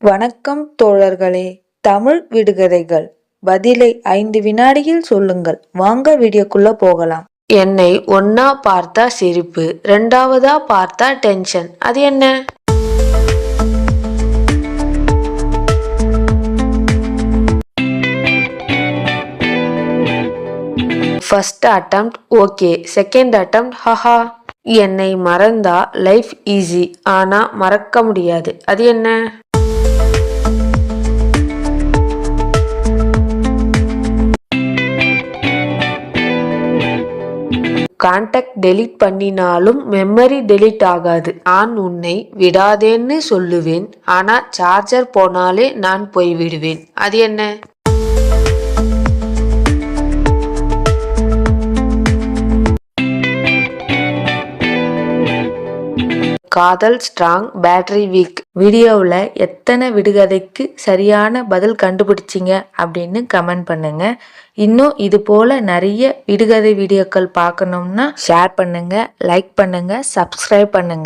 வணக்கம் தோழர்களே. தமிழ் விடுகதைகள். பதிலை 5 வினாடியில் சொல்லுங்கள். வாங்க வீடியோக்குள்ள போகலாம். என்னை ஒன்னா பார்த்தா சிரிப்பு, ரெண்டாவதா பார்த்தா டென்ஷன். அது என்ன? First attempt okay, second attempt haha. என்னை மறந்தா லைஃப் ஈஸி, ஆனா மறக்க முடியாது. அது என்ன? கான்டாக்ட் டெலீட் பண்ணினாலும் மெமரி டெலீட் ஆகாது. நான் உன்னை விடாதேன்னு சொல்லுவேன், ஆனா சார்ஜர் போனாலே நான் போய்விடுவேன். அது என்ன? காதல் ஸ்ட்ராங், பேட்டரி வீக். வீடியோவில் எத்தனை விடுகதைக்கு சரியான பதில் கண்டுபிடிச்சிங்க அப்படின்னு கமெண்ட் பண்ணுங்க. இன்னும் இது போல நிறைய விடுகதை வீடியோக்கள் பார்க்கணும்னா ஷேர் பண்ணுங்க, லைக் பண்ணுங்க, சப்ஸ்கிரைப் பண்ணுங்க.